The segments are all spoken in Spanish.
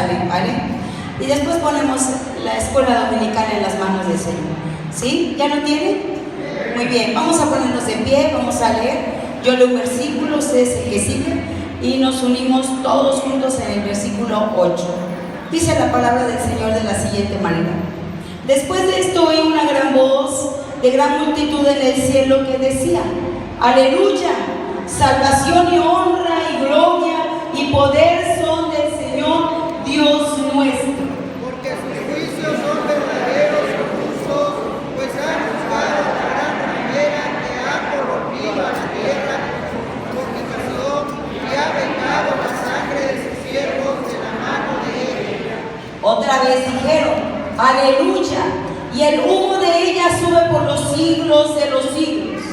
sale, ¿vale? Y después ponemos la escuela dominical en las manos del Señor. ¿Sí? ¿Ya lo tienen? Muy bien, vamos a ponernos de pie, vamos a leer. Yo leo un versículo, ustedes el que sigue, y nos unimos todos juntos en el versículo 8. Dice la palabra del Señor de la siguiente manera: después de esto oí una gran voz de gran multitud en el cielo que decía: aleluya, salvación y honra y gloria y poder son del Señor Dios nuestro. Porque sus juicios son verdaderos y justos, pues han juzgado la gran ramera que ha corrompido a la tierra con su fornicación y ha vengado la sangre de sus siervos de la mano de ella. Otra vez dijeron: aleluya, y el humo de ella sube por los siglos de los siglos. Y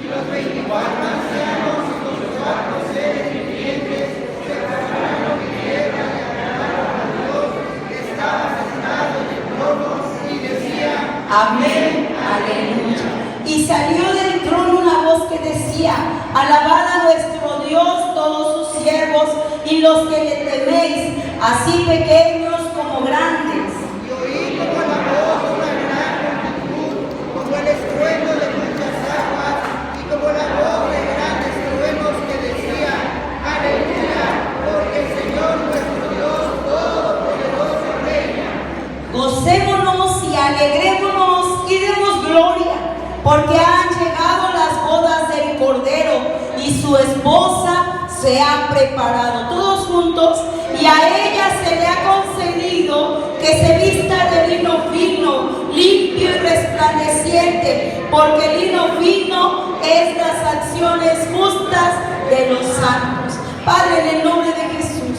los 24 ancianos y los 4 seres vivientes se postraron en tierra y adoraron a Dios que estaba sentado en el trono y decían: amén, aleluya. Y salió del trono una voz que decía: alabad a nuestro Dios todos sus siervos y los que le teméis, así pequeños como grandes. Y oí como la voz de una gran multitud, como el estruendo de muchas aguas, y como la voz de grandes truenos que decía: aleluya, porque el Señor nuestro Dios todopoderoso reina. Gocémonos y alegrémonos y demos gloria, porque han llegado las bodas del Cordero y su esposa se ha preparado. Todos juntos: y a ella se le ha concedido que se vista de lino fino, limpio y resplandeciente, porque el lino fino es las acciones justas de los santos. Padre, en el nombre de Jesús,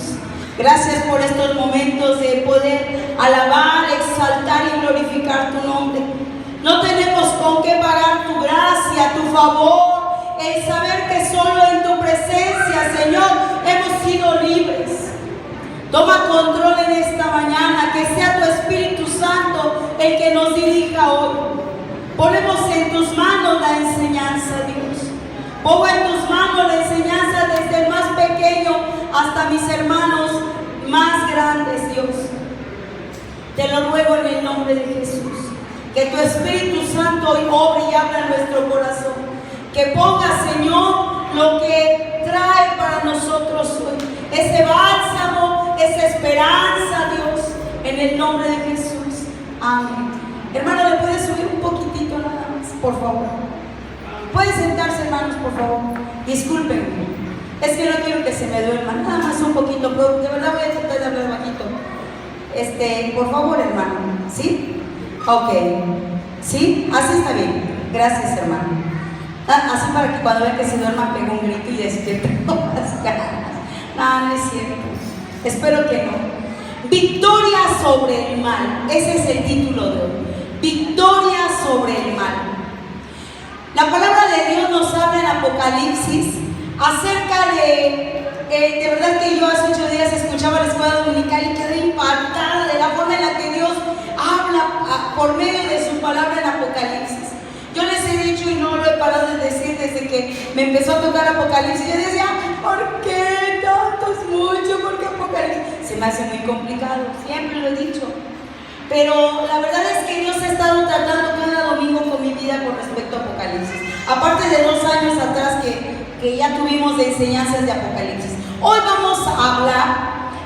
gracias por estos momentos de poder alabar, exaltar y glorificar tu nombre. No tenemos con qué pagar tu gracia, tu favor, el saber que solo en tu presencia, Señor, hemos sido libres. Toma control en esta mañana, que sea tu Espíritu Santo el que nos dirija hoy. Ponemos en tus manos la enseñanza, Dios. Pongo en tus manos la enseñanza desde el más pequeño hasta mis hermanos más grandes, Dios. Te lo ruego en el nombre de Jesús, que tu Espíritu Santo hoy obre y abra nuestro corazón, que ponga, Señor, lo que trae para nosotros hoy, ese bálsamo, esa esperanza, Dios, en el nombre de Jesús. Amén. Hermano, ¿le puedes subir un poquitito nada más, por favor? Pueden sentarse, hermanos, por favor. Discúlpenme, es que no quiero que se me duerman, nada más un poquito, pero de verdad voy a tratar de hablar bajito. Por favor, hermano, ¿sí? Ok, ¿sí? Así está bien. Gracias, hermano. Así para que cuando vean que se duerma pegue un grito y despierte todas las ganas. No, no es cierto. Espero que no. Victoria sobre el mal. Ese es el título de hoy. Victoria sobre el mal. La palabra de Dios nos habla en Apocalipsis acerca de verdad que yo hace 8 días escuchaba la escuela dominical y quedé impactada de la forma en la que Dios habla por medio de su palabra en Apocalipsis. Yo les he dicho y no lo he parado de decir desde que me empezó a tocar Apocalipsis. Yo decía, ¿por qué tanto es mucho? ¿Por qué Apocalipsis? Se me hace muy complicado, siempre lo he dicho. Pero la verdad es que Dios ha estado tratando cada domingo con mi vida con respecto a Apocalipsis. Aparte de 2 años atrás que ya tuvimos de enseñanzas de Apocalipsis. Hoy vamos a hablar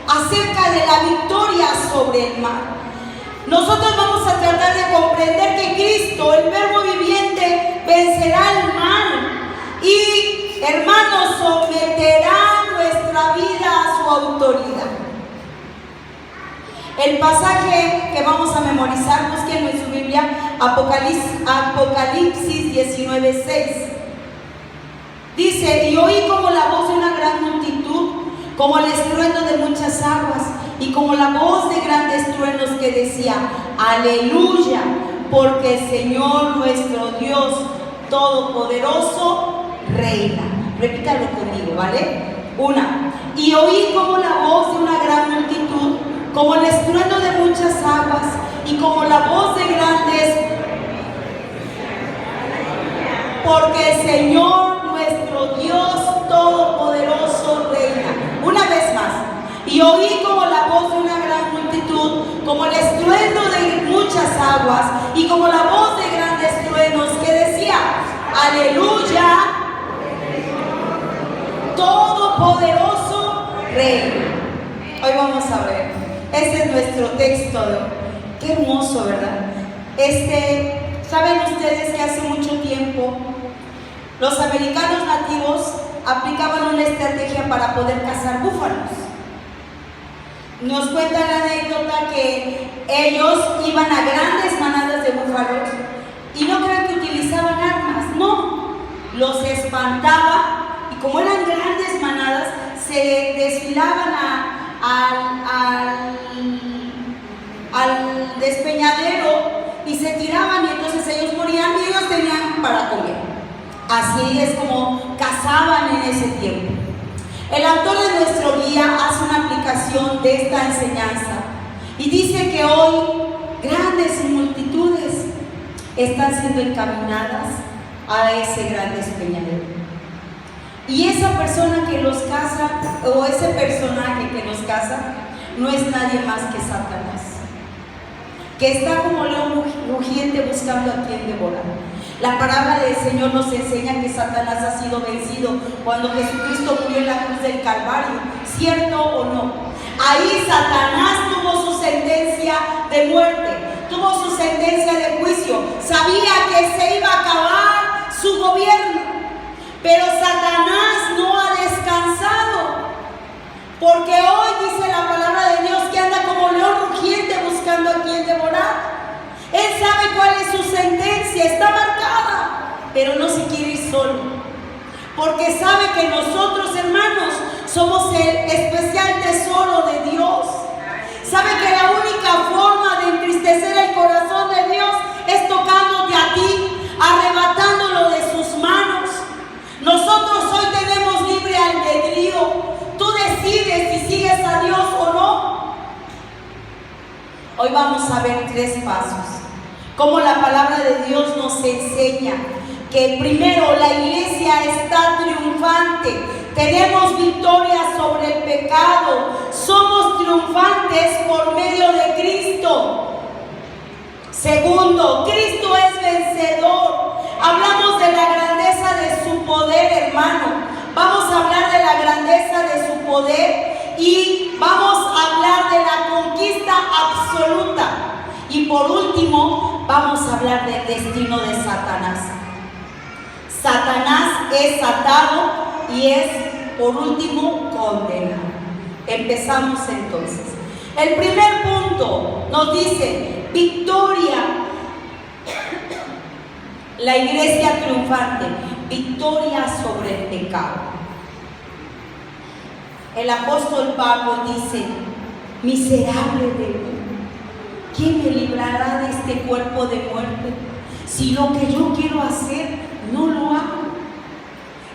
acerca de la victoria sobre el mal. Nosotros vamos a tratar de comprender que Cristo, el Verbo viviente, vencerá el mal y, hermanos, someterá nuestra vida a su autoridad. El pasaje que vamos a memorizar, búsquenlo en su Biblia, Apocalipsis 19:6. Dice: y oí como la voz de una gran multitud, como el estruendo de muchas aguas, y como la voz de grandes truenos que decía: aleluya, porque el Señor nuestro Dios Todopoderoso reina. Repítalo conmigo, ¿vale? 1. Y oí como la voz de una gran multitud, como el estruendo de muchas aguas, y como la voz de grandes, porque el Señor nuestro Dios Todopoderoso reina. Una vez más. Y oí como la voz de una gran multitud, como el estruendo de muchas aguas y como la voz de grandes truenos que decía: aleluya, todopoderoso Rey. Hoy vamos a ver, este es nuestro texto. Qué hermoso, ¿verdad? ¿Saben ustedes que hace mucho tiempo los americanos nativos aplicaban una estrategia para poder cazar búfalos? Nos cuenta la anécdota que ellos iban a grandes manadas de búfalos y no crean que utilizaban armas, no, los espantaba, y como eran grandes manadas, se desfilaban al despeñadero y se tiraban, y entonces ellos morían y ellos tenían para comer. Así es como cazaban en ese tiempo. El autor de nuestro guía hace una aplicación de esta enseñanza y dice que hoy grandes multitudes están siendo encaminadas a ese gran despeñadero. Y esa persona que los caza, o ese personaje que los caza, no es nadie más que Satanás, que está como león rugiente buscando a quien devorar. La palabra del Señor nos enseña que Satanás ha sido vencido cuando Jesucristo murió en la cruz del Calvario, ¿cierto o no? Ahí Satanás tuvo su sentencia de muerte, tuvo su sentencia de juicio, sabía que se iba a acabar su gobierno, pero Satanás no ha descansado, porque hoy dice la palabra de Dios que anda como león rugiente buscando a quien devorar. Él sabe cuál es su sentencia, está marcada, pero no se quiere ir solo, porque sabe que nosotros, hermanos, somos el especial tesoro de Dios. Sabe que la única forma de entristecer el corazón de Dios es tocándote a ti, arrebatándolo de sus manos. Nosotros hoy tenemos libre albedrío. Tú decides si sigues a Dios o no. Hoy vamos a ver 3 pasos. Como la palabra de Dios nos enseña que primero la iglesia está triunfante. Tenemos victoria sobre el pecado. Somos triunfantes por medio de Cristo. Segundo, Cristo es vencedor. Hablamos de la grandeza de su poder, hermano. Vamos a hablar de la grandeza de su poder y vamos a hablar de la conquista absoluta. Y por último, vamos a hablar del destino de Satanás. Satanás es atado y es, por último, condenado. Empezamos entonces. El primer punto nos dice: victoria. La iglesia triunfante, victoria sobre el pecado. El apóstol Pablo dice: miserable de mí, ¿quién me librará de este cuerpo de muerte? Si lo que yo quiero hacer, no lo hago.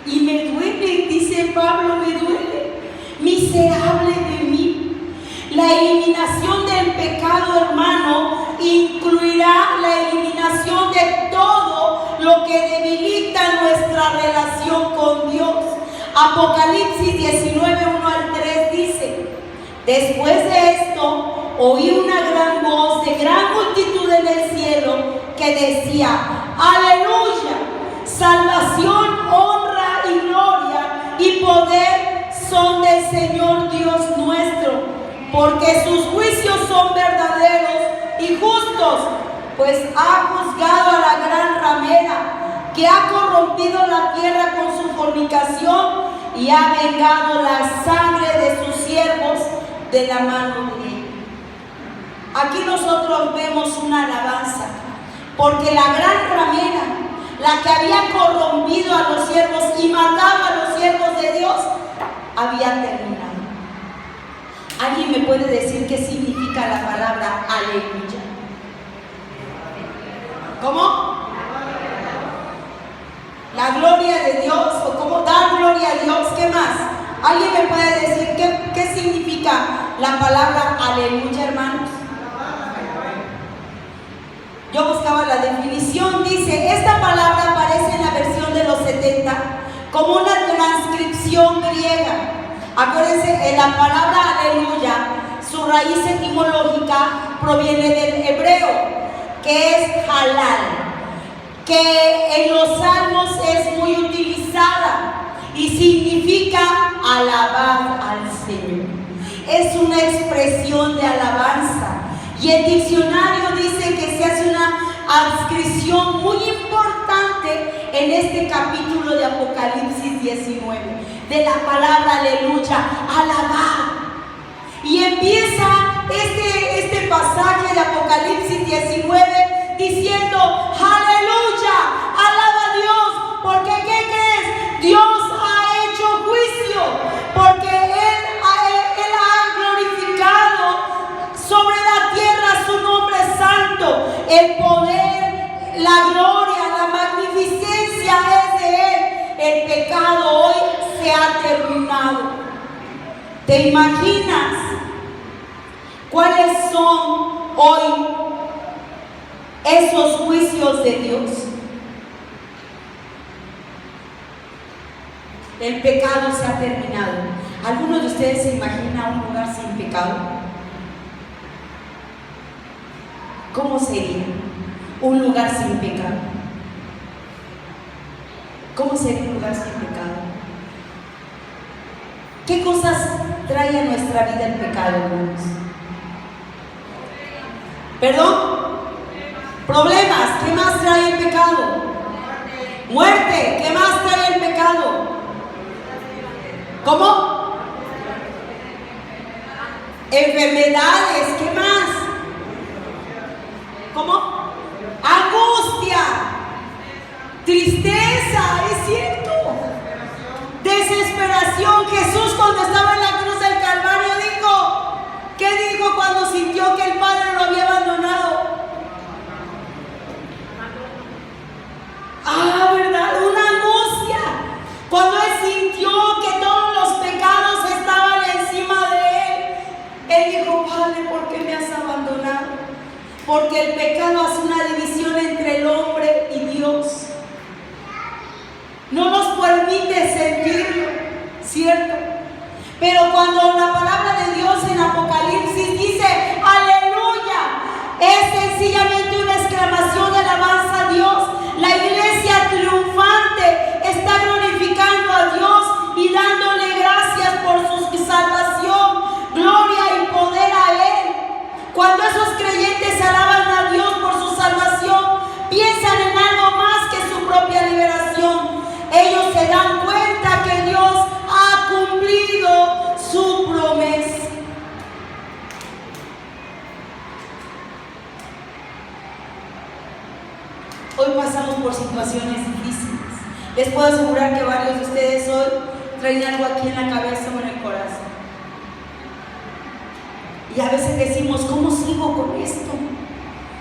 Y me duele, dice Pablo, me duele. Miserable de mí. La eliminación del pecado, hermano, incluirá la eliminación de todo lo que debilita nuestra relación con Dios. Apocalipsis 19, 1 al 3 dice: después de esto, oí una gran voz de gran multitud en el cielo que decía: aleluya, salvación, honra y gloria y poder son del Señor Dios nuestro, porque sus juicios son verdaderos y justos, pues ha juzgado a la gran ramera que ha corrompido la tierra con su fornicación y ha vengado la sangre de sus siervos de la mano de él. Aquí nosotros vemos una alabanza, porque la gran ramera, la que había corrompido a los siervos y mataba a los siervos de Dios, había terminado. ¿Alguien me puede decir qué significa la palabra aleluya? ¿Cómo? La gloria de Dios, o cómo dar gloria a Dios. ¿Qué más? ¿Alguien me puede decir qué significa la palabra aleluya, hermanos? Yo buscaba la definición. Dice: esta palabra aparece en la versión de los 70 como una transcripción griega. Acuérdense, en la palabra aleluya, su raíz etimológica etimológica proviene del hebreo, que es halal, que en los salmos es muy utilizada y significa alabar al Señor. Es una expresión de alabanza. Y el diccionario dice que se hace una adscripción muy importante en este capítulo de Apocalipsis 19, de la palabra aleluya, alabar. Y empieza este pasaje de Apocalipsis 19 diciendo, aleluya, alaba a Dios, porque ¿qué crees? Dios ha hecho juicio, porque Él ha glorificado sobre la tierra su nombre santo. El poder, la gloria, la magnificencia es de Él. El pecado hoy se ha terminado. ¿Te imaginas cuáles son hoy esos juicios de Dios? El pecado se ha terminado. ¿Alguno de ustedes se imagina un lugar sin pecado? ¿Cómo sería un lugar sin pecado? ¿Cómo sería un lugar sin pecado? ¿Qué cosas trae a nuestra vida el pecado, hermanos? ¿Perdón? Problemas. ¿Qué más trae el pecado? Muerte. ¿Qué más trae el pecado? ¿Cómo? Enfermedades. ¿Qué más? ¿Cómo? Angustia. Tristeza. Es cierto. Desesperación. Jesús, cuando estaba en la cruz del Calvario, dijo, ¿qué dijo cuando sintió que el Padre lo había abandonado? ¿Verdad? Una angustia. Cuando Él sintió que todos los pecados estaban encima de Él dijo, Padre, ¿por qué me has abandonado? Porque el pecado hace una división entre el hombre y Dios. No nos permite sentirlo, ¿cierto? Pero cuando la palabra de Dios en Apocalipsis dice, aleluya, es sencillamente una exclamación de alabanza a Dios. La iglesia triunfante está glorificando a Dios y dándole gracias por su salvación, gloria y poder a Él. Cuando esos creyentes alaban a Dios por su salvación, piensan en algo más que su propia liberación. Ellos se dan cuenta que Dios ha cumplido su promesa. Hoy pasamos por situaciones difíciles. Les puedo asegurar que varios de ustedes hoy traen algo aquí en la cabeza o en el corazón. Y a veces decimos, ¿cómo sigo con esto?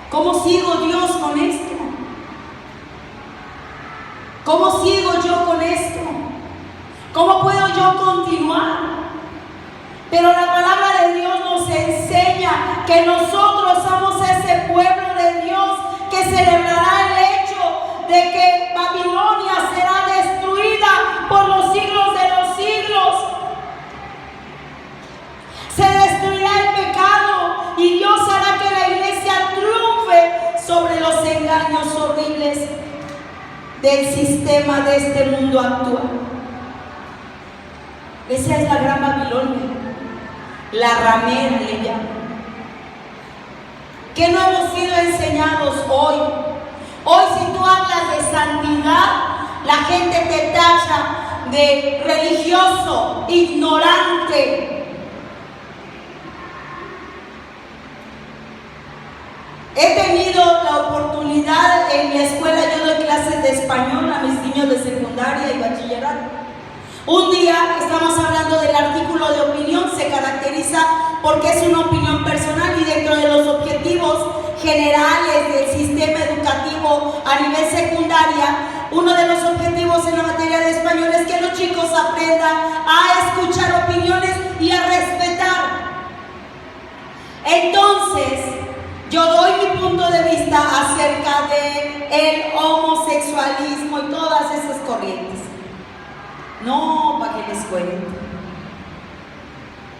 ¿Cómo sigo, Dios, con esto? ¿Cómo sigo yo con esto? ¿Cómo puedo yo continuar? Pero la palabra de Dios nos enseña que nosotros somos ese pueblo de Dios que celebrará el hecho de que Babilonia será destruida por los siglos de los siglos. Se destruirá el pecado y Dios hará que la iglesia triunfe sobre los engaños horribles del sistema de este mundo actual. Esa es la gran Babilonia, la ramera le llaman. ¿Qué no hemos sido enseñados hoy? Hoy, si tú hablas de santidad, la gente te tacha de religioso, ignorante. He tenido la oportunidad en mi escuela, yo doy clases de español a mis niños de secundaria y bachillerato. Un día estamos hablando del artículo de opinión, se caracteriza porque es una opinión personal y dentro de los objetivos generales del sistema educativo a nivel secundaria, uno de los objetivos en la materia de español es que los chicos aprendan a escuchar opiniones y a respetar. Entonces, yo doy mi punto de vista acerca de el homosexualismo y todas esas corrientes. No, para que les cuente.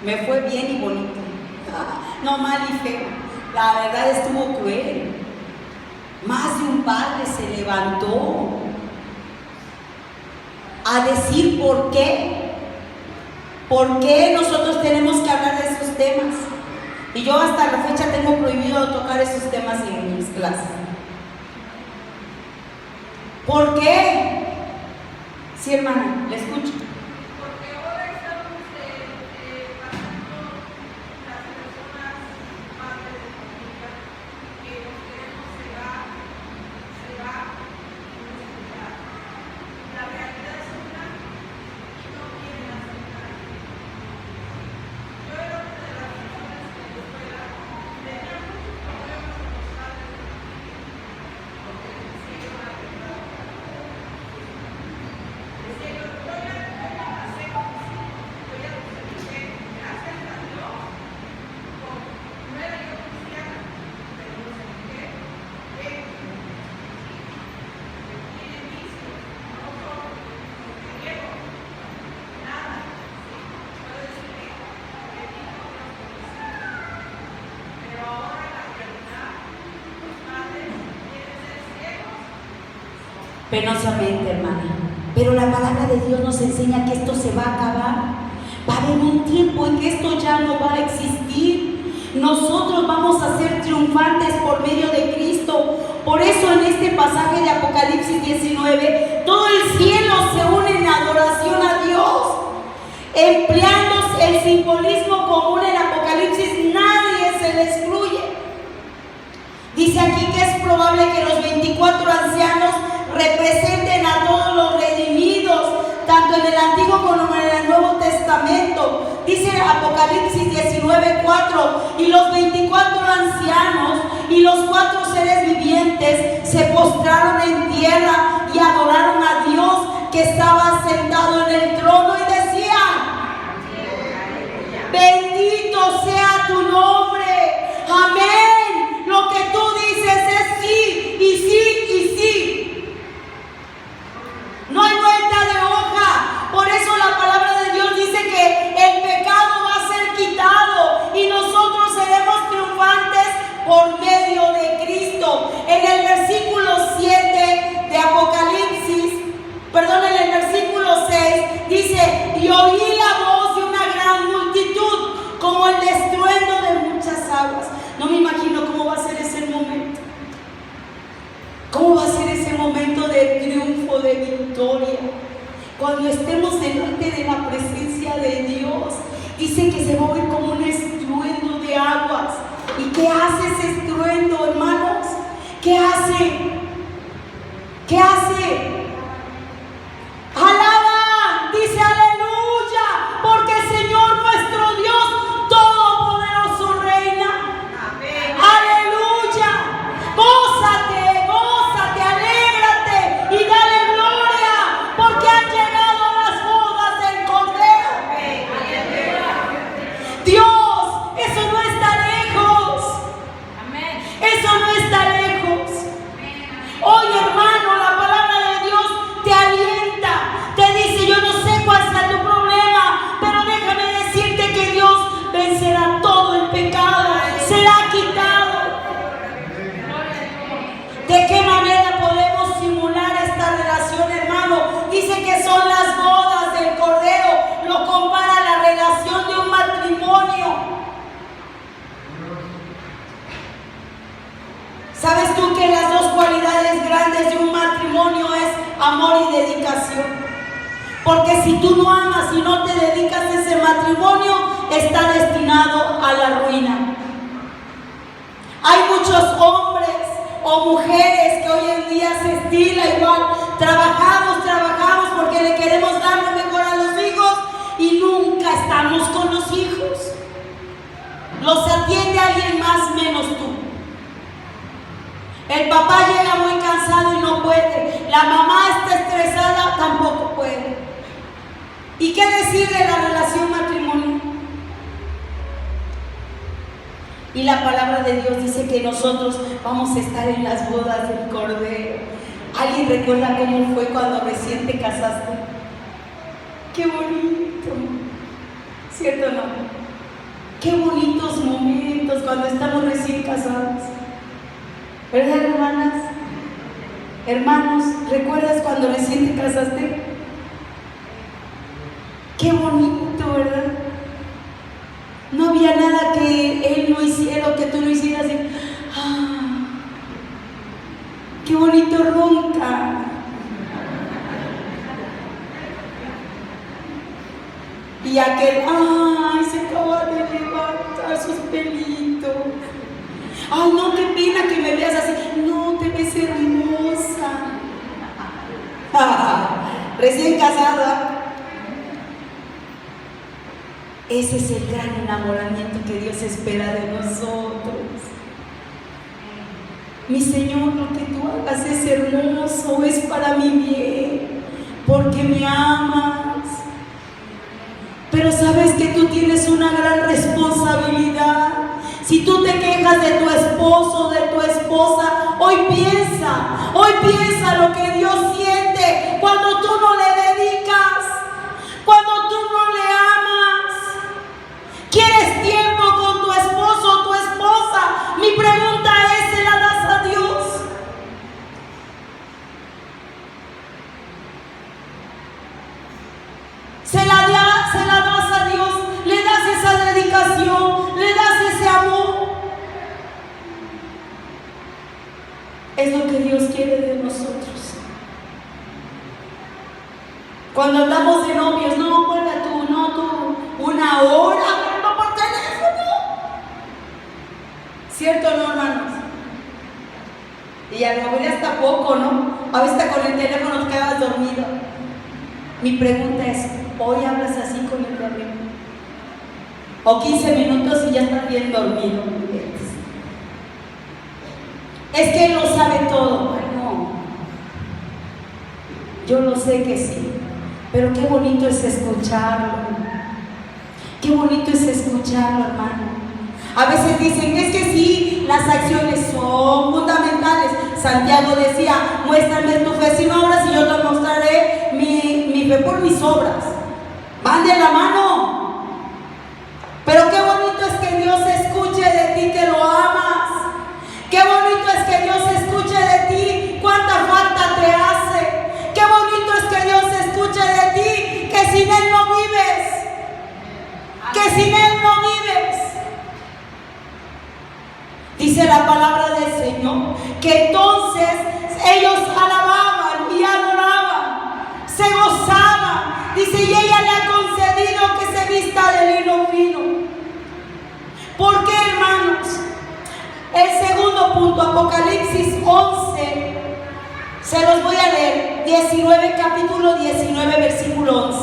Me fue bien y bonito. no, mal y feo. La verdad estuvo cruel. Más de un padre se levantó a decir por qué. ¿Por qué nosotros tenemos que hablar de esos temas? Y yo hasta la fecha tengo prohibido tocar esos temas en mis clases. ¿Por qué? Sí, hermana, le escucho. Porque ahora estamos pasando las personas madres de familia que nos queremos cegar y no escuchar. La realidad es una y no quieren aceptar. Yo era una de las personas que en la escuela tenía muchos problemas con los padres de familia porque les decía yo la verdad. Decía yo, yo ya pasé con mis hijos, yo ya los eduqué, gracias a Dios. No era yo cristiana, pero los eduqué. Tienen vicios, no son mujeriegos, nada. Puedo decirle que tienen otras condiciones. Pero ahora en la realidad, los padres quieren ser ciegos. Penosamente, hermana. Pero la palabra de Dios nos enseña que esto se va a acabar. Va a haber un tiempo en que esto ya no va a existir. Nosotros vamos a ser triunfantes por medio de Cristo. Por eso en este pasaje de Apocalipsis 19, todo el cielo se une en adoración a Dios. Empleando el simbolismo común en Apocalipsis, nadie se le excluye. Dice aquí que es probable que los 24 ancianos representen a todos los redimidos, tanto en el Antiguo como en el Nuevo Testamento. Dice Apocalipsis 19:4, y los 24 ancianos y los 4 seres vivientes se postraron en tierra y adoraron a Dios que estaba sentado en el trono y decían: bendito sea tu nombre, amén. Lo que tú dices es sí y sí y sí. No hay vuelta de hoja. Por eso la palabra de Dios dice que el pecado va a ser quitado y nosotros seremos triunfantes por medio de Cristo. En el versículo 7 de Apocalipsis, en el versículo 6 dice: y oí la voz de una gran multitud como el estruendo de muchas aguas. No me imagino cómo va a ser ese momento. ¿Cómo va a ser ese momento de triunfo, de victoria? Cuando estemos delante de la presencia de Dios, dice que se va a oír como un estruendo de aguas. ¿Y qué hace ese estruendo, hermanos? ¿Qué hace? ¿Qué hace? Alaban, dice aleluya, porque el Señor nuestro Dios Todopoderoso reina. Amén. Aleluya. Gózate, gózate, alégrate y dale gloria, porque han llegado las bodas del Cordero. Dios, eso no está lejos. Eso no está lejos. Hoy, hermano, la palabra de Dios te alienta, te dice: yo no sé cuál sea tu problema, pero déjame decirte que Dios vencerá todo el pecado, será quitado. ¿De qué manera podemos simular esta relación, hermano? Dice que son las bodas del Cordero. Lo compara a la relación de un matrimonio. ¿Sabes tú que las dos cualidades grandes de un matrimonio es amor y dedicación? Porque si tú no amas y no te dedicas a ese matrimonio, está destinado a la ruina. Hay muchos hombres o mujeres que hoy en día se estila igual. Trabajamos porque le queremos dar lo mejor a los hijos y nunca estamos con los hijos. Los atiende alguien más menos tú. El papá llega muy cansado y no puede. La mamá está estresada, tampoco puede. ¿Y qué decir de la relación matrimonial? Y la palabra de Dios dice que nosotros vamos a estar en las bodas del Cordero. ¿Alguien recuerda cómo fue cuando recién te casaste? ¡Qué bonito! ¿Cierto o no? ¡Qué bonitos momentos! cuando estamos recién casados. ¿Verdad, hermanas? Hermanos, ¿recuerdas cuando recién te casaste? Qué bonito, ¿verdad? No había nada que él no hiciera o que tú no hicieras. Qué bonito ronca. Y aquel, ay, se acaba de levantar sus pelitos. Ay, no, qué pena que me veas así. No, te ves hermosa. Recién casada. Ese es el gran enamoramiento que Dios espera de nosotros. Mi Señor, lo que tú hagas es hermoso, es para mi bien, porque me amas. Pero sabes que tú tienes una gran responsabilidad. Si tú te quejas de tu esposo, de tu esposa, hoy piensa lo que Dios siente cuando tú no le dedicas, cuando tú no le amas. ¿Quieres tiempo con tu esposo o tu esposa? Mi pregunta es, ¿se la das a Dios? ¿Se la das a Dios? ¿Le das esa dedicación? ¿Le das ese amor? Es lo que Dios quiere de nosotros. Cuando andamos de novios, no, guarda tú, una hora, no por teléfono. ¿Cierto o no, hermanos? Y a lo mejor hasta poco, ¿no? A veces con el teléfono te quedas dormido. Mi pregunta es, ¿hoy hablas así con el bebé? O 15 minutos y ya estás bien dormido. Es que Él lo sabe todo. Ay, no. Yo lo sé que sí. Pero qué bonito es escucharlo. Qué bonito es escucharlo, hermano. A veces dicen, es que sí, las acciones son fundamentales. Santiago decía, muéstrame tu fe sin obras y yo te mostraré mi fe por mis obras. Van de la mano. Pero qué bonito es que Dios escuche de ti que lo amas. Qué bonito es que Dios escuche de ti cuánta falta te hace. Qué bonito es que Dios escuche de ti que sin Él no vives. Que sin Él no vives. Dice la palabra del Señor que entonces ellos alababan y adoraban, se gozaban. Dice, y ella le ha concedido que se vista de lino fino. ¿Por qué, hermanos? El segundo punto, Apocalipsis 11, se los voy a leer, 19, capítulo 19, versículo 11.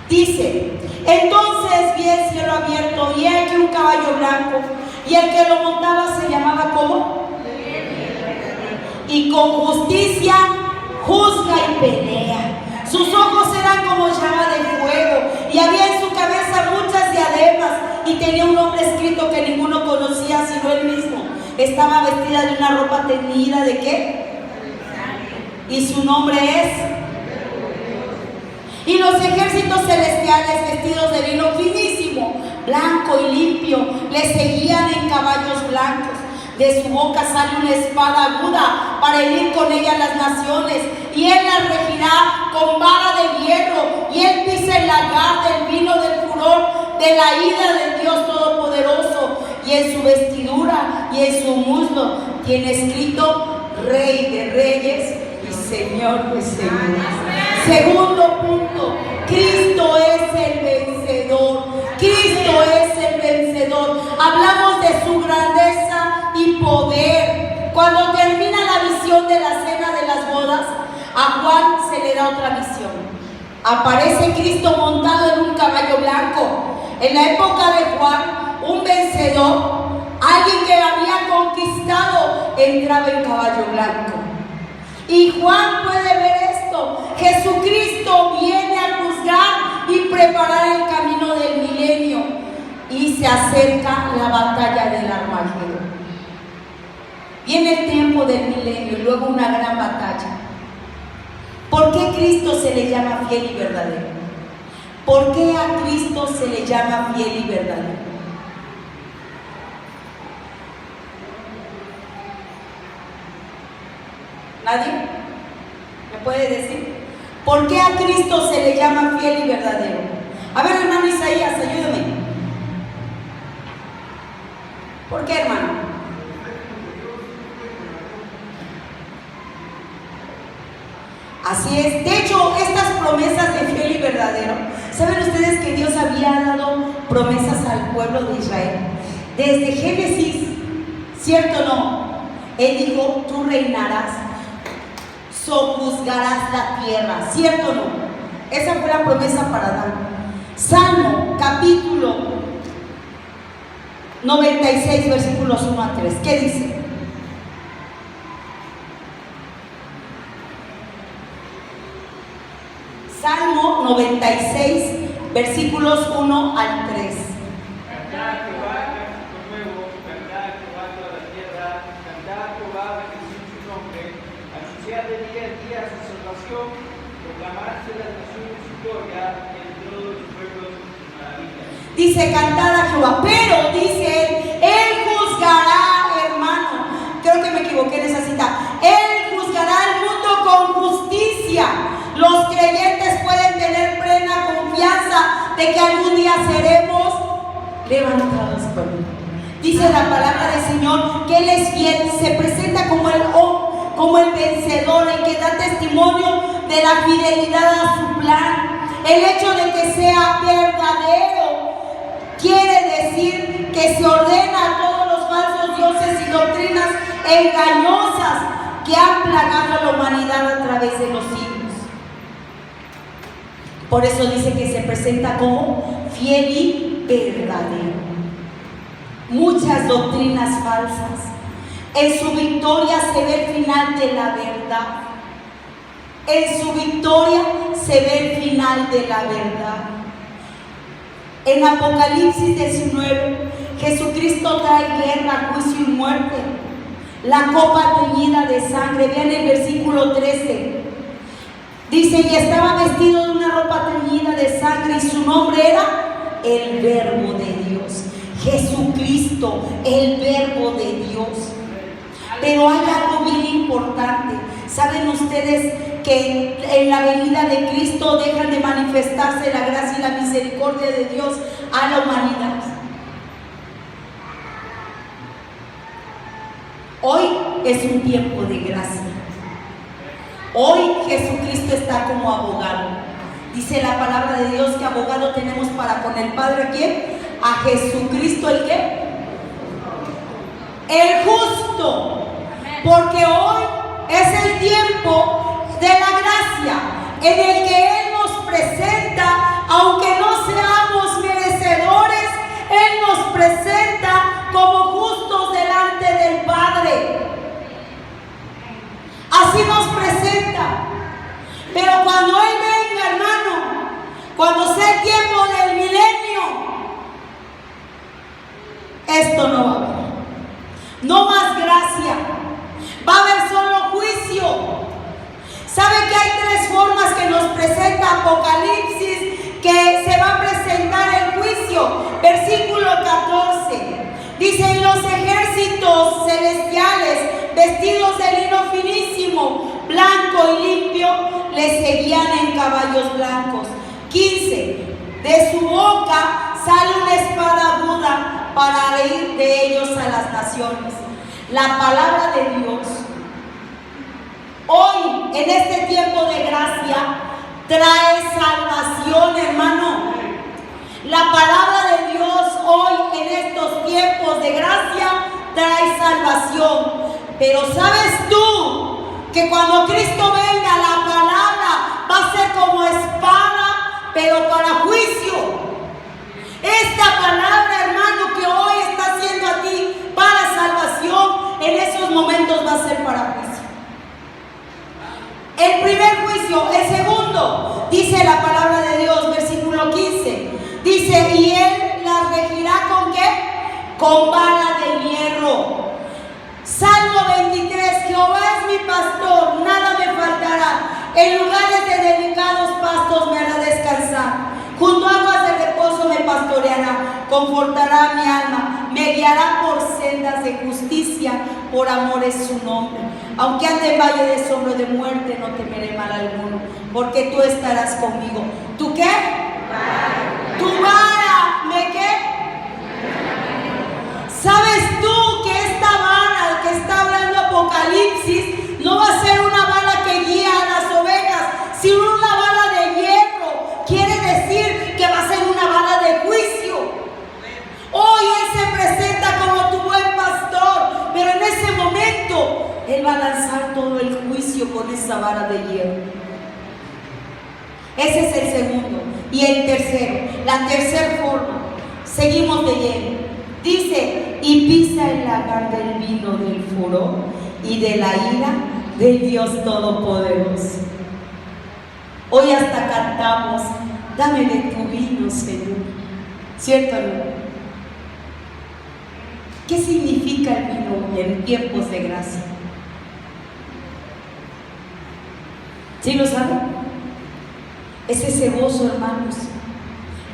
Dice, entonces vi el cielo abierto y aquí un caballo blanco, y el que lo montaba se llamaba ¿cómo? Y con justicia juzga y pelea. Sus ojos eran como llama de fuego, y había en su cabeza muchas diademas, y tenía un nombre escrito que ninguno conocía sino él mismo. Estaba vestida de una ropa teñida ¿de qué? Y su nombre es. Y los ejércitos celestiales vestidos de lino finísimo, blanco y limpio, le seguían en caballos blancos. De su boca sale una espada aguda para herir con ella las naciones, y él las regirá con vara de hierro, y él pisa el lagar del vino del furor de la ira del Dios Todopoderoso, y en su vestidura y en su muslo tiene escrito Rey de Reyes y Señor de Señores. Segundo punto, Cristo es el vencedor. Cristo es el vencedor. Hablamos de su grandeza y poder. Cuando termina la visión de la cena de las bodas, a Juan se le da otra visión. Aparece Cristo montado en un caballo blanco. En la época de Juan, un vencedor, alguien que había conquistado, entraba en caballo blanco. Y Juan puede ver esto. Jesucristo viene a juzgar y preparar el camino del milenio. Y se acerca la batalla del Armagedón. Viene el tiempo del milenio y luego una gran batalla. ¿Por qué Cristo se le llama fiel y verdadero? ¿Por qué a Cristo se le llama fiel y verdadero? ¿Nadie? ¿Me puede decir? ¿Por qué a Cristo se le llama fiel y verdadero? A ver, hermano Isaías, ayúdame. ¿Por qué, hermano? Así es. De hecho, estas promesas de fiel y verdadero, ¿saben ustedes que Dios había dado promesas al pueblo de Israel? Desde Génesis, ¿cierto o no? Él dijo, tú reinarás, sojuzgarás la tierra, ¿cierto o no? Esa fue la promesa para Adán. Salmo, capítulo 96, versículos 1 a 3. ¿Qué dice? Salmo 96, versículos 1 al 3. Cantad a Jehová cántico nuevo, cantad a Jehová toda la tierra, cantad a Jehová, bendecid su nombre, anunciad de día en día su salvación, proclamad de las naciones su gloria, en todos los pueblos sus maravillas. Dice, cantad a Jehová, pero dice él juzgará, hermano, creo que me equivoqué en esa cita, él juzgará al mundo con justicia. Los creyentes pueden tener plena confianza de que algún día seremos levantados por él. Dice la palabra del Señor que Él es fiel, se presenta como el vencedor, el que da testimonio de la fidelidad a su plan. El hecho de que sea verdadero quiere decir que se ordena a todos los falsos dioses y doctrinas engañosas que han plagado a la humanidad a través de los siglos. Por eso dice que se presenta como fiel y verdadero. Muchas doctrinas falsas. En su victoria se ve el final de la verdad. En su victoria se ve el final de la verdad. En Apocalipsis 19, Jesucristo trae guerra, juicio y muerte. La copa teñida de sangre. Vean el versículo 13. Dice, y estaba vestido de una ropa teñida de sangre y su nombre era el Verbo de Dios. Jesucristo, el Verbo de Dios. Pero hay algo bien importante. ¿Saben ustedes que en la venida de Cristo dejan de manifestarse la gracia y la misericordia de Dios a la humanidad? Hoy es un tiempo de gracia. Hoy Jesucristo está como abogado. Dice la palabra de Dios que abogado tenemos para con el Padre. ¿A quién? A Jesucristo, ¿el qué? El justo. Porque hoy es el tiempo de la gracia en el que Él nos presenta, aunque no seamos merecedores, Él nos presenta como justos delante del Padre. Así nos presenta. Pero cuando Él venga, hermano, cuando sea el tiempo del milenio, esto no va a haber. No más gracia. Va a haber solo juicio. ¿Sabe que hay tres formas que nos presenta Apocalipsis que se va a presentar el juicio? Versículo 14. Dice, y los ejércitos celestiales, vestidos de lino finísimo, blanco y limpio, les seguían en caballos blancos. 15. De su boca sale una espada aguda para reír de ellos a las naciones. La palabra de Dios, hoy, en este tiempo de gracia, trae salvación, hermano. La palabra de Dios hoy, en estos tiempos de gracia, trae salvación. Pero ¿sabes tú que cuando Cristo venga, la palabra va a ser como espada, pero para juicio? Esta palabra, hermano, que hoy está haciendo a ti para salvación, en esos momentos va a ser para juicio. El primer juicio. El segundo, dice la palabra de Dios, versículo 15. Dice, y Él las regirá ¿con qué? Con vara de hierro. Salmo 23, Jehová es mi pastor, nada me faltará. En lugares de delicados pastos me hará descansar. Junto a aguas de reposo me pastoreará, confortará mi alma, me guiará por sendas de justicia por amor es su nombre. Aunque ande en valle de sombra de muerte, no temeré mal alguno, porque tú estarás conmigo. ¿Tú qué? Tu vara, ¿me qué? ¿Sabes tú que esta vara que está hablando Apocalipsis no va a ser una vara que guía a las ovejas, sino una vara de hierro? Quiere decir que va a ser una vara de juicio. Hoy Él se presenta como tu buen pastor, pero en ese momento Él va a lanzar todo el juicio con esa vara de hierro. Ese es el segundo. Y el tercero, la tercera forma, seguimos leyendo. Dice, y pisa el lagar del vino del furor y de la ira del Dios Todopoderoso. Hoy hasta cantamos, dame de tu vino, Señor. ¿Cierto o no? ¿Qué significa el vino en tiempos de gracia? ¿Sí lo saben? Es ese gozo, hermanos.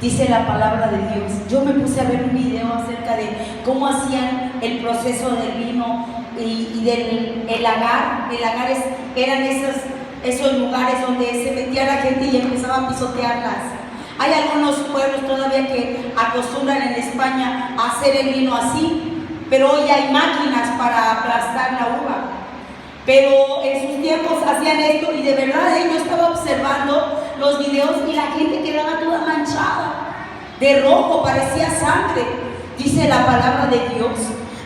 Dice la palabra de Dios. Yo me puse a ver un video acerca de cómo hacían el proceso del vino y del lagar. El lagar eran esos lugares donde se metía la gente y empezaba a pisotearlas. Hay algunos pueblos todavía que acostumbran en España a hacer el vino así, pero hoy hay máquinas para aplastar la uva. Pero en sus tiempos hacían esto y de verdad yo estaba observando los videos y la gente quedaba toda manchada de rojo, parecía sangre. Dice la palabra de Dios,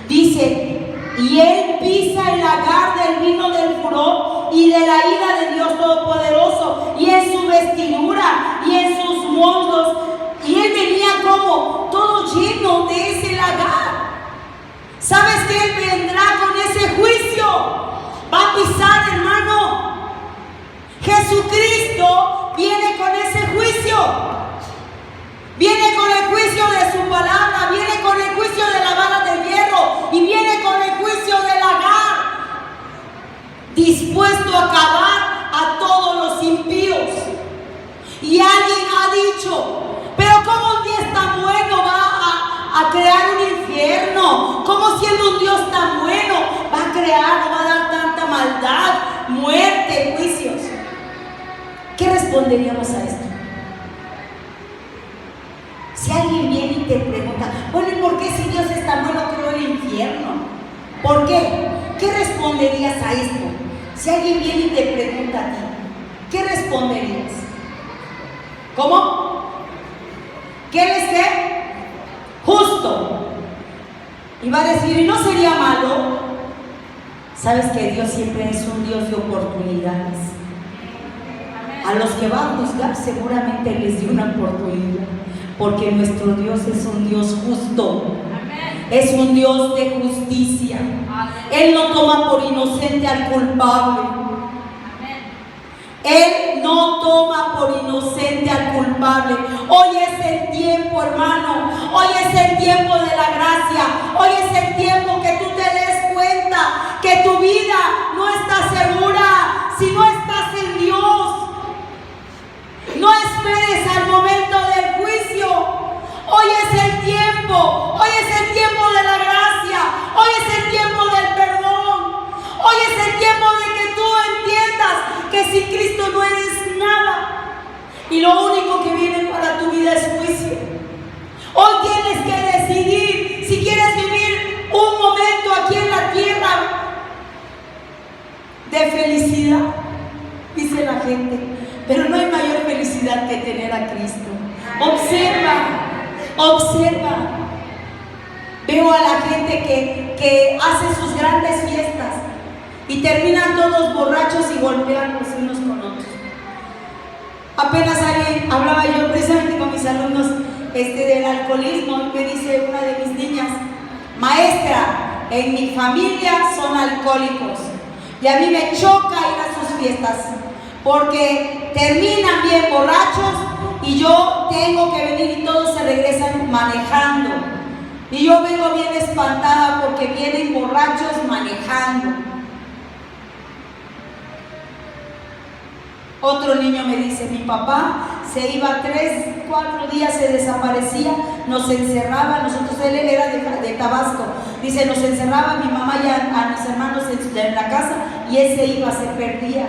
dice, y Él pisa el lagar del vino del furor y de la ira de Dios Todopoderoso, y en su vestidura y en sus muslos, y Él venía como todo lleno de ese lagar. ¿Sabes que Él vendrá con ese juicio? Va a pisar, hermano. Jesucristo viene con ese juicio. Viene con el juicio de su palabra, viene con el juicio de la vara de hierro y viene con el juicio del lagar, dispuesto a acabar a todos los impíos. Y alguien ha dicho, pero ¿cómo un Dios tan bueno va a crear un infierno? ¿Cómo siendo un Dios tan bueno va a crear o va a dar tanta maldad, muerte, juicios? ¿Qué responderíamos a esto? Si alguien viene y te pregunta, bueno, ¿y por qué si Dios es tan bueno creó el infierno? ¿Por qué? ¿Qué responderías a esto? Si alguien viene y te pregunta a ti, ¿qué responderías? ¿Cómo? ¿Qué Él es qué? Justo. Y va a decir, ¿y no sería malo? Sabes que Dios siempre es un Dios de oportunidades. A los que va a juzgar seguramente les dio una oportunidad, porque nuestro Dios es un Dios justo. Es un Dios de justicia. Él no toma por inocente al culpable. Él no toma por inocente al culpable. Hoy es el tiempo, hermano. Hoy es el tiempo de la gracia. Hoy es el tiempo que tú te des cuenta que tu vida no está segura si no estás en Dios. No esperes al momento del juicio. Hoy es el tiempo. Hoy es el tiempo de la gracia. Hoy es el tiempo del perdón. Hoy es el tiempo de que tú entiendas que sin Cristo no eres nada. Y lo único que viene para tu vida es juicio. Hoy tienes que decidir si quieres vivir un momento aquí en la tierra de felicidad, dice la gente. Pero no hay mayor felicidad que tener a Cristo. Observa. Veo a la gente que hace sus grandes fiestas y terminan todos borrachos y golpeándose unos con otros. Apenas hablaba yo precisamente con mis alumnos del alcoholismo, y me dice una de mis niñas, maestra, en mi familia son alcohólicos y a mí me choca ir a sus fiestas porque terminan bien borrachos y yo tengo que venir y todos se regresan manejando. Y yo vengo bien espantada porque vienen borrachos manejando. Otro niño me dice, mi papá se iba 3-4 días, se desaparecía, nos encerraba, él era de Tabasco, Dice, nos encerraba mi mamá y a mis hermanos en la casa, y él se iba, se perdía.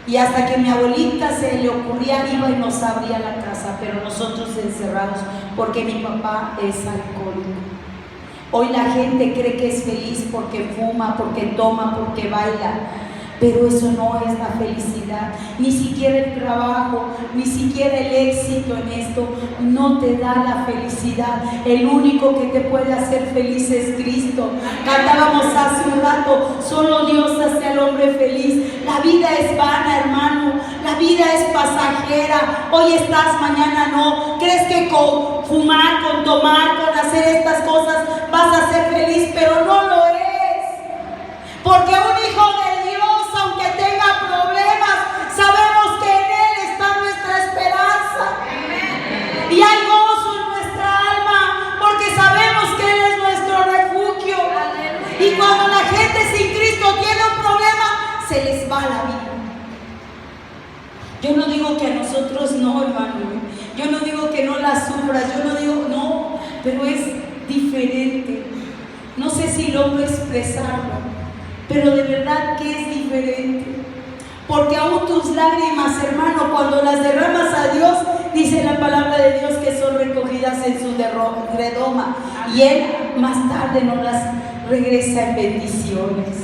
Y hasta que mi abuelita se le ocurría, iba y nos abría la casa, pero nosotros encerrados, porque mi papá es alcohólico. Hoy la gente cree que es feliz porque fuma, porque toma, porque baila, pero eso no es la felicidad. Ni siquiera el trabajo, ni siquiera el éxito en esto no te da la felicidad. El único que te puede hacer feliz es Cristo. Cantábamos hace un rato, solo Dios hace al hombre feliz. La vida es vana, hermano, la vida es pasajera. Hoy estás, mañana no. ¿Crees que con fumar, con tomar, con hacer estas cosas vas a ser feliz? Pero no lo es. Porque un hijo de Dios, aunque tenga problemas, sabemos que en Él está nuestra esperanza. Y hay gozo en nuestra alma, porque sabemos que Él es nuestro refugio. Y cuando la gente sin Cristo tiene un problema, se les va la vida. Yo no digo que a nosotros no, hermano. Yo no digo que no la sufras. Yo no digo no, pero es diferente. No sé si logro expresarlo, pero de verdad que es diferente. Porque aún tus lágrimas, hermano, cuando las derramas a Dios, dice la palabra de Dios que son recogidas en su redoma, y Él más tarde nos las regresa en bendiciones.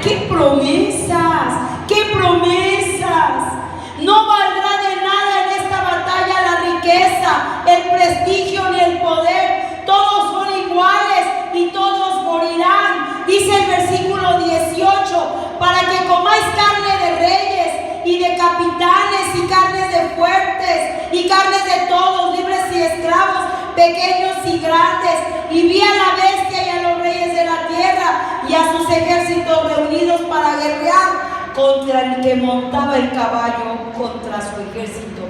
¡Qué promesas! ¡Qué promesas! No valdrá de nada en esta batalla la riqueza, el prestigio ni el poder. Todos son iguales y todos morirán. Dice el versículo 18, para que comáis carne de reyes y de capitanes y carnes de fuertes y carnes de todos, libres y esclavos, pequeños y grandes. Y vi a la bestia y a los reyes de la tierra y a sus ejércitos reunidos para guerrear contra el que montaba el caballo, contra su ejército.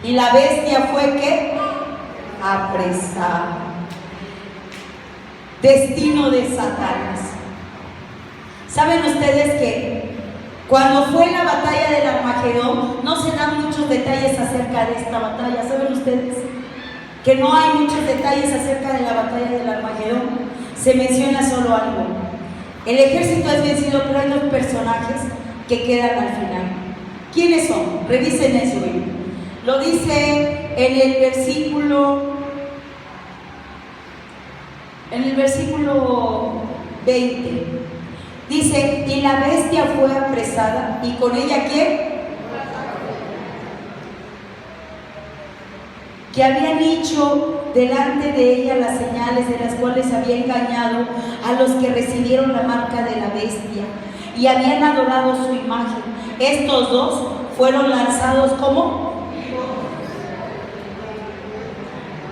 Y la bestia fue ¿qué? Apresada. Destino de Satanás. ¿Saben ustedes que cuando fue la batalla del Armagedón, no se dan muchos detalles acerca de esta batalla? ¿Saben ustedes que no hay muchos detalles acerca de la batalla del Armagedón? Se menciona solo algo. El ejército es vencido, pero hay dos personajes que quedan al final. ¿Quiénes son? Revisen eso. Lo dice en el versículo 20. Dice, y la bestia fue apresada, y con ella ¿quién? Que habían hecho delante de ella las señales de las cuales había engañado a los que recibieron la marca de la bestia y habían adorado su imagen. Estos dos fueron lanzados como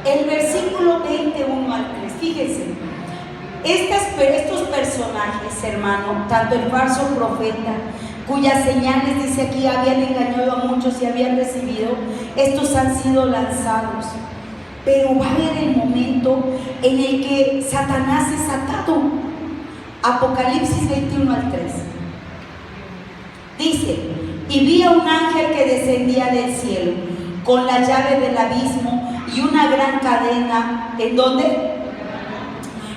el versículo 21 al 3. Fíjense, estos personajes, hermano, tanto el falso profeta, cuyas señales, dice aquí, habían engañado a muchos y habían recibido, estos han sido lanzados. Pero va a haber el momento en el que Satanás es atado. Apocalipsis 21 al 3. Dice, y vi a un ángel que descendía del cielo con la llave del abismo y una gran cadena. ¿En dónde?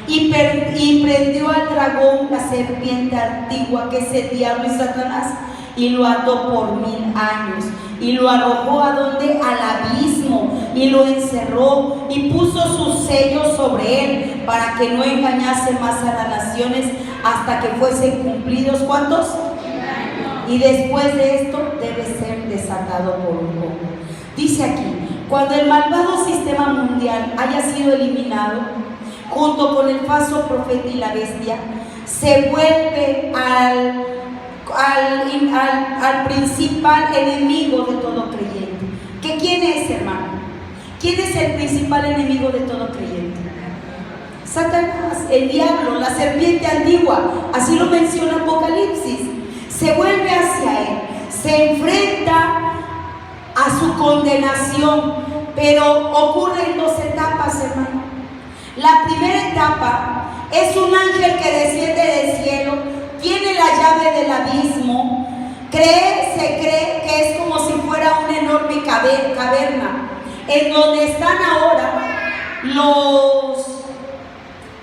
Y prendió al dragón, la serpiente antigua, que es el diablo y Satanás, y lo ató por 1000 años, y lo arrojó ¿a dónde? Al abismo, y lo encerró, y puso sus sellos sobre él, para que no engañase más a las naciones, hasta que fuesen cumplidos, ¿cuántos? 1000 años. Y después de esto debe ser desatado por un poco. Dice aquí, cuando el malvado sistema mundial haya sido eliminado, junto con el falso profeta y la bestia, se vuelve al principal enemigo de todo creyente. ¿Que quién es, hermano? ¿Quién es el principal enemigo de todo creyente? Satanás, el diablo, la serpiente antigua. Así lo menciona Apocalipsis. Se vuelve hacia él, se enfrenta a su condenación, pero ocurre en 2 etapas, hermano. La primera etapa es un ángel que desciende del cielo, tiene la llave del abismo, se cree que es como si fuera una enorme caverna, en donde están ahora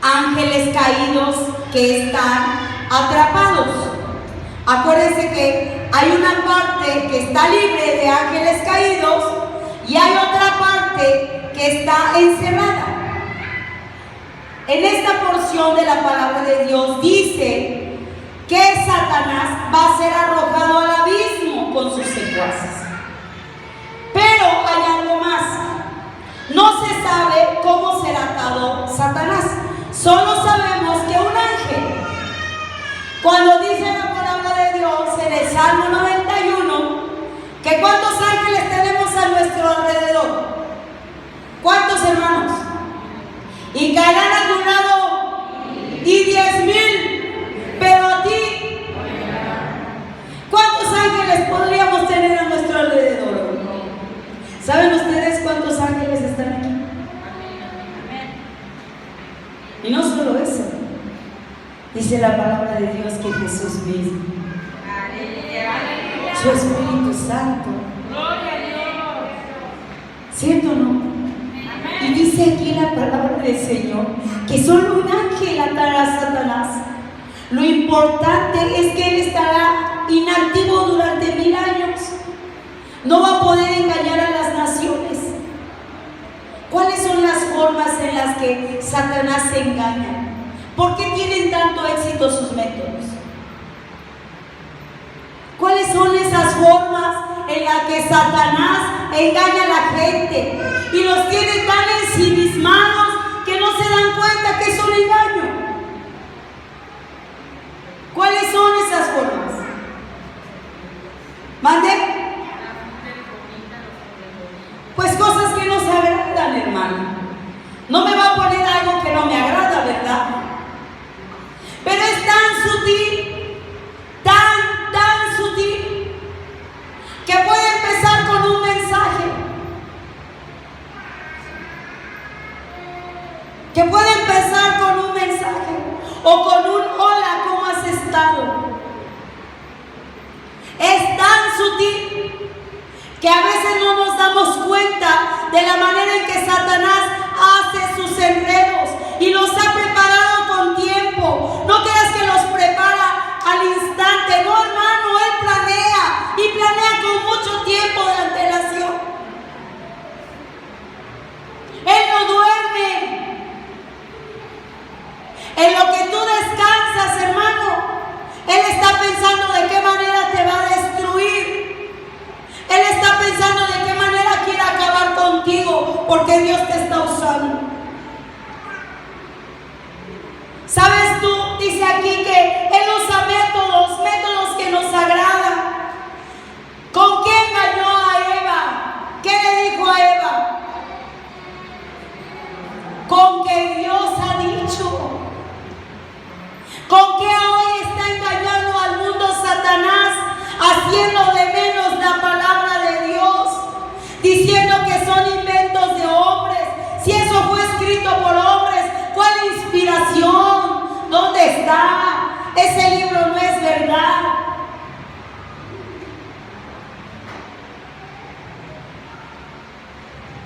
ángeles caídos que están atrapados. Acuérdense que hay una parte que está libre de ángeles caídos y hay otra parte que está encerrada. En esta porción de la palabra de Dios dice que Satanás va a ser arrojado al abismo con sus secuaces. Pero hay algo más. No se sabe cómo será atado Satanás. Solo sabemos que un ángel, cuando dice la palabra de Dios en el Salmo 91, que ¿cuántos ángeles tenemos a nuestro alrededor? ¿Cuántos, hermanos? Y caerán a tu lado y 10,000, pero a ti, ¿cuántos ángeles podríamos tener a nuestro alrededor? ¿Saben ustedes cuántos ángeles están aquí? Y no solo eso, dice la palabra de Dios que Jesús mismo, su Espíritu Santo, ¿cierto o no? Y dice aquí la palabra del Señor que solo un ángel atará a Satanás. Lo importante es que él estará inactivo durante 1000 años. No va a poder engañar a las naciones. ¿Cuáles son las formas en las que Satanás se engaña? ¿Por qué tienen tanto éxito sus métodos? ¿Cuáles son esas formas en las que Satanás engaña a la gente y los tiene tan ensimismados que no se dan cuenta que es un engaño? ¿Cuáles son esas formas? ¿Mande? Pues cosas que nos agradan, hermano. No me va a poner algo que no me agrada, ¿verdad? Pero es tan sutil, tan sutil, que puede empezar con un mensaje. Que puede empezar con un mensaje o con un hola, ¿cómo has estado? Es tan sutil que a veces no nos damos cuenta de la manera en que Satanás hace sus enredos y los ha preparado con tiempo. No creas que los prepara al instante, no, hermano, él planea y planea con mucho tiempo de antelación. Él no duerme. En lo que tú descansas, hermano, él está pensando de qué manera te va a destruir. Él está pensando de qué manera quiere acabar contigo, porque Dios te está usando. ¿Sabes tú? Dice aquí que Él usa métodos que nos agradan. ¿Con qué engañó a Eva? ¿Qué le dijo a Eva? Con que Dios ha dicho. ¿Con qué hoy está engañando al mundo Satanás? Haciendo de menos la palabra de Dios, diciendo que son inventos de hombres. Si eso fue escrito por hombres, ¿cuál inspiración? ¿Dónde está? Ese libro no es verdad.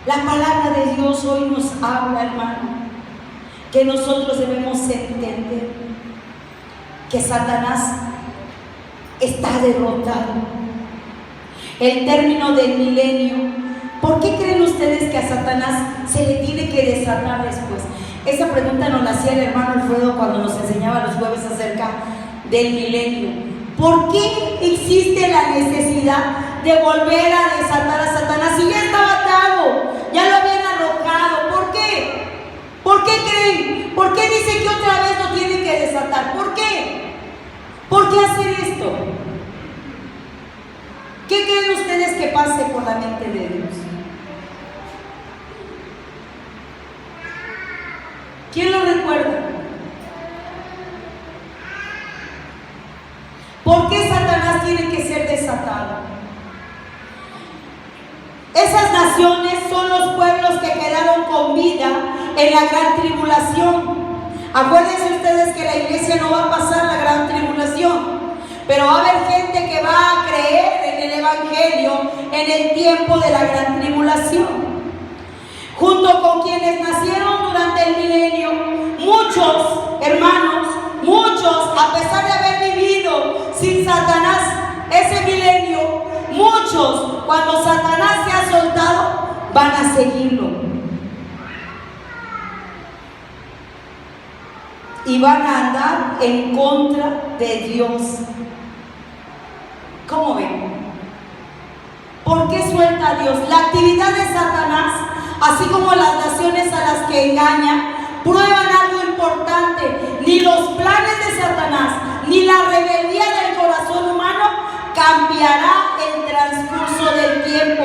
La palabra de Dios hoy nos habla, hermano, que nosotros debemos entender que Satanás está derrotado. El término del milenio, ¿por qué creen ustedes que a Satanás se le tiene que desatar después? Esa pregunta nos la hacía el hermano Alfredo cuando nos enseñaba los jueves acerca del milenio. ¿Por qué existe la necesidad de volver a desatar a Satanás si ya estaba atado, ya lo habían arrojado? ¿Por qué? ¿Por qué creen? ¿Por qué dice que otra vez lo tienen que desatar? ¿Por qué? ¿Por qué hacer esto? ¿Qué creen ustedes que pase por la mente de Dios? ¿Quién lo recuerda? ¿Por qué Satanás tiene que ser desatado? Esas naciones son los pueblos que quedaron con vida en la gran tribulación. Acuérdense ustedes que la iglesia no va a pasar la gran tribulación, pero va a haber gente que va a creer en el evangelio en el tiempo de la gran tribulación, junto con quienes nacieron durante el milenio. Muchos, hermanos, muchos, a pesar de haber vivido sin Satanás ese milenio, muchos, cuando Satanás se ha soltado, van a seguirlo. Y van a andar en contra de Dios. ¿Cómo ven? ¿Por qué suelta a Dios? La actividad de Satanás, así como las naciones a las que engaña, prueban algo importante. Ni los planes de Satanás, ni la rebeldía del corazón humano cambiará el transcurso del tiempo.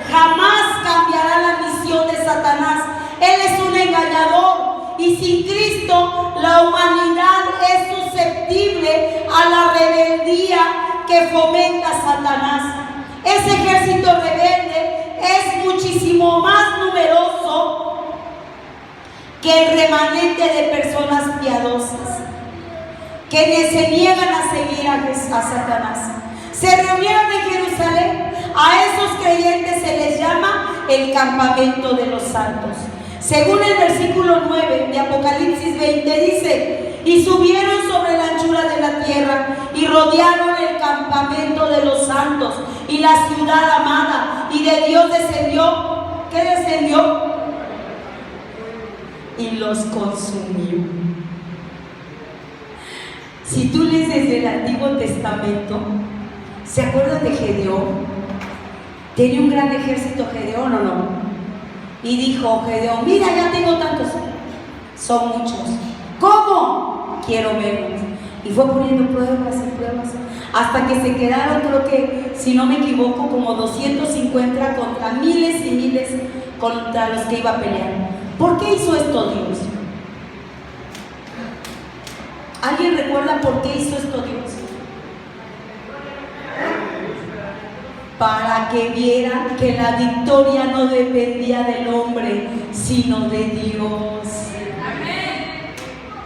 Jamás cambiará la misión de Satanás. Él es un engañador. Y sin Cristo, la humanidad es susceptible a la rebeldía que fomenta Satanás. Ese ejército rebelde es muchísimo más numeroso que el remanente de personas piadosas que se niegan a seguir a Satanás. Se reunieron en Jerusalén. A esos creyentes se les llama el campamento de los santos. Según el versículo 9 de Apocalipsis 20 dice: y subieron sobre la anchura de la tierra y rodearon el campamento de los santos y la ciudad amada, y de Dios descendió. ¿Qué descendió? Y los consumió. Si tú lees desde el Antiguo Testamento, ¿se acuerdan de Gedeón? Tenía un gran ejército Gedeón, ¿o no? Y dijo Gedeón: mira, ya tengo tantos. Son muchos. ¿Cómo? Quiero verlos. Y fue poniendo pruebas y pruebas, hasta que se quedaron, creo que, si no me equivoco, como 250 contra miles y miles contra los que iba a pelear. ¿Por qué hizo esto Dios? ¿Alguien recuerda por qué hizo esto Dios? Para que vieran que la victoria no dependía del hombre, sino de Dios.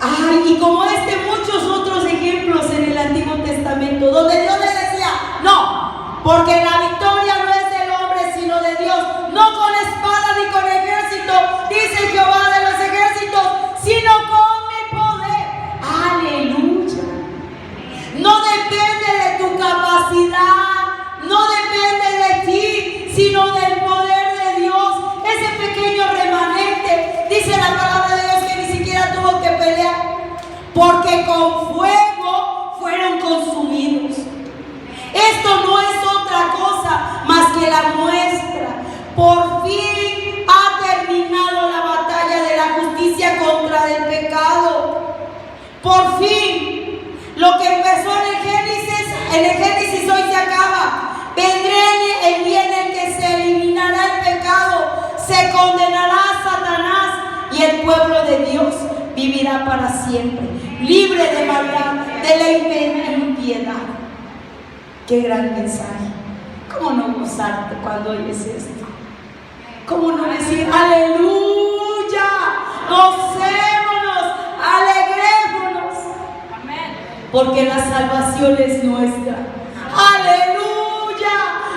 Ay, y como muchos otros ejemplos en el Antiguo Testamento, donde Dios le decía: no, porque la victoria no es del hombre, sino de Dios. No con espada ni con ejército, dice Jehová de los ejércitos, sino con mi poder. Aleluya. No depende de tu capacidad, no depende de ti, sino del poder de Dios. Ese pequeño remanente, dice la palabra de Dios, que ni siquiera tuvo que pelear, porque con fuego fueron consumidos. Esto no es otra cosa más que la muestra. Por fin ha terminado la batalla de la justicia contra el pecado. Por fin, lo que empezó en el Génesis hoy se acaba. Vendrá el día en el que se eliminará el pecado, se condenará a Satanás, y el pueblo de Dios vivirá para siempre, libre de maldad, de la impiedad. Qué gran mensaje. ¿Cómo no gozarte cuando oyes esto? ¿Cómo no decir aleluya? Gocémonos, alegrémonos. Amén. Porque la salvación es nuestra. Aleluya.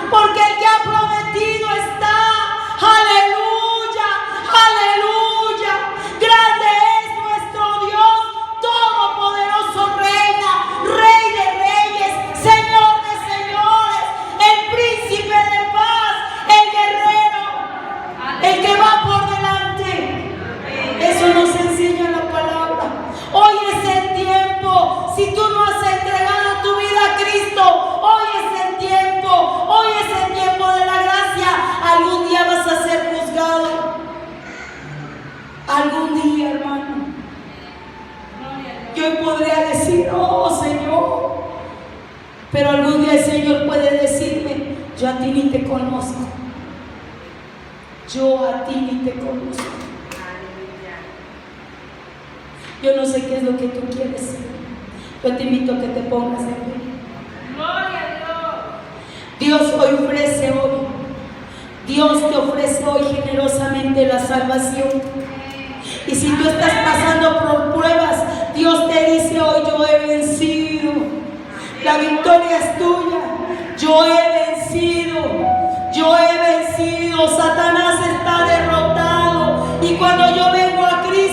Porque el que ha prometido está. Aleluya, aleluya. Grande es nuestro Dios, todopoderoso reina, Rey de reyes, Señor de señores, el príncipe de paz, el guerrero, el que va por delante. Eso nos enseña la palabra. Hoy es el tiempo. Si tú no has entregado tu vida a Cristo, hoy es el tiempo. Hoy es el tiempo de la gracia. Algún día vas a ser juzgado. Algún día, hermano. Yo podría decir: oh Señor. Pero algún día el Señor puede decirme: yo a ti ni te conozco. Yo a ti ni te conozco. Yo no sé qué es lo que tú quieres. Yo te invito a que te pongas en pie. Gloria a Dios hoy ofrece hoy. Dios te ofrece hoy generosamente la salvación. Y si tú estás pasando por pruebas, Dios te dice hoy: yo he vencido. La victoria es tuya. Yo he vencido. Yo he vencido. Satanás está derrotado. Y cuando yo vengo a Cristo,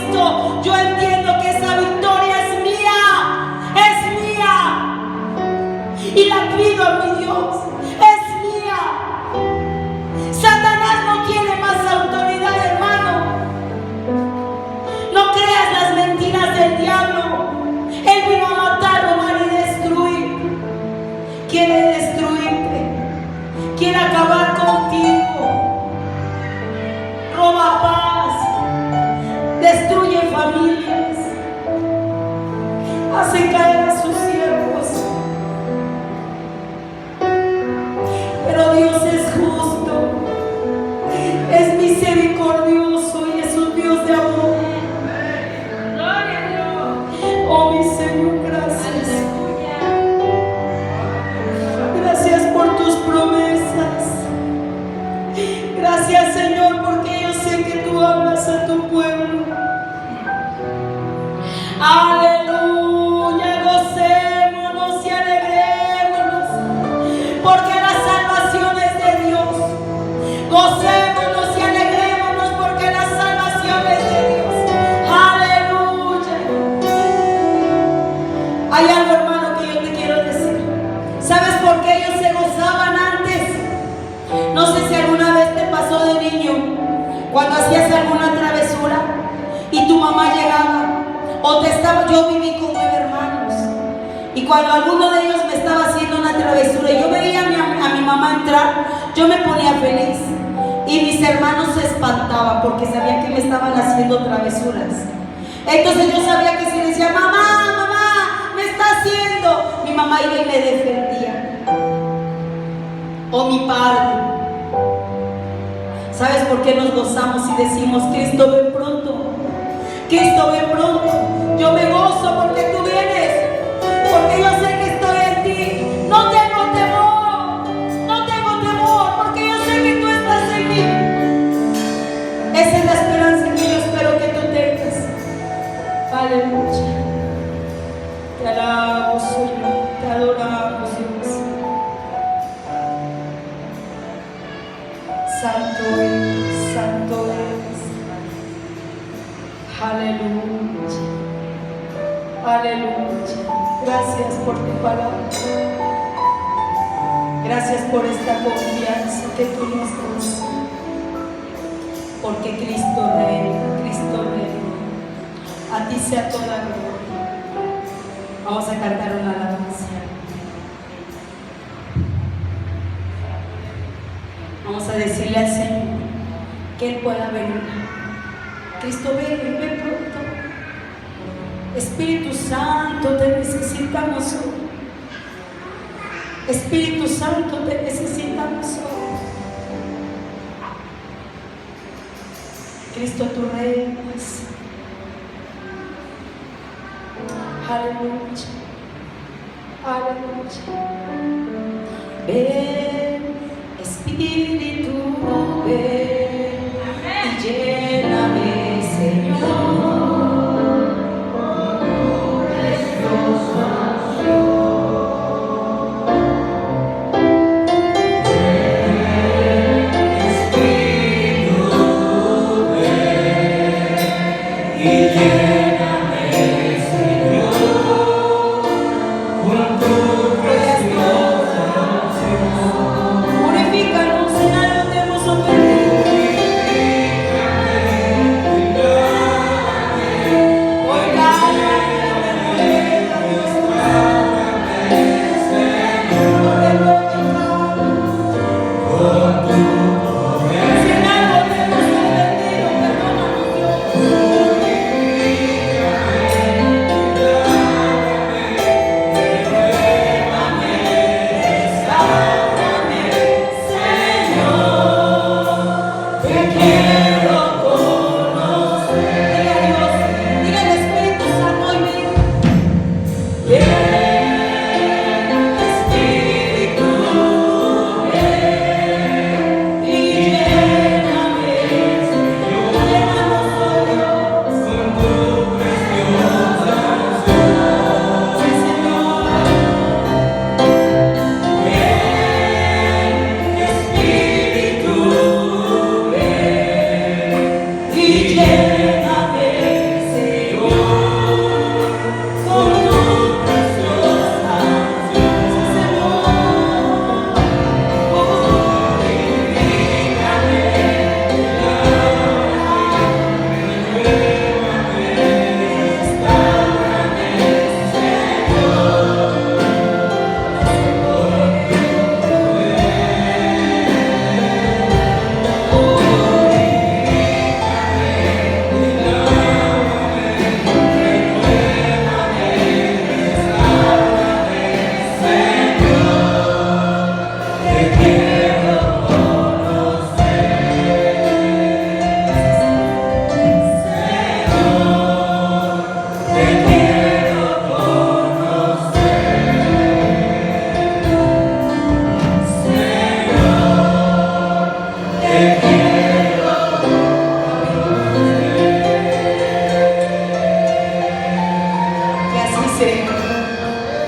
niño, cuando hacías alguna travesura y tu mamá llegaba, yo viví con 9 hermanos, y cuando alguno de ellos me estaba haciendo una travesura y yo veía a mi mamá entrar, yo me ponía feliz, y mis hermanos se espantaban porque sabían que me estaban haciendo travesuras. Entonces yo sabía que si decía, mamá, me está haciendo, mi mamá iba y me defendía, o mi padre. ¿Sabes por qué nos gozamos y decimos, Cristo ven pronto? Cristo ven pronto. Yo me gozo porque tú vienes, porque yo sé que estoy en ti. No tengo temor, porque yo sé que tú estás en mí. Esa es la esperanza que yo espero que tú tengas. Aleluya. Te alabo, Señor, te adoramos, Dios. Santo eres, santo eres. Aleluya. Aleluya. Gracias por tu palabra. Gracias por esta confianza que tú nos das. Porque Cristo reina, Cristo reina. A ti sea toda gloria. Vamos a cantar una alabanza. Vamos a decirle al Señor que Él pueda venir. Cristo, ven pronto. Espíritu Santo, te necesitamos hoy. Espíritu Santo, te necesitamos hoy. Cristo, tú reinas. Aleluya. Aleluya. Ven, Espíritu, ven y lléname, Señor.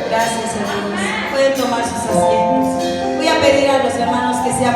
Gracias, hermanos. Pueden tomar sus asientos. Voy a pedir a los hermanos que se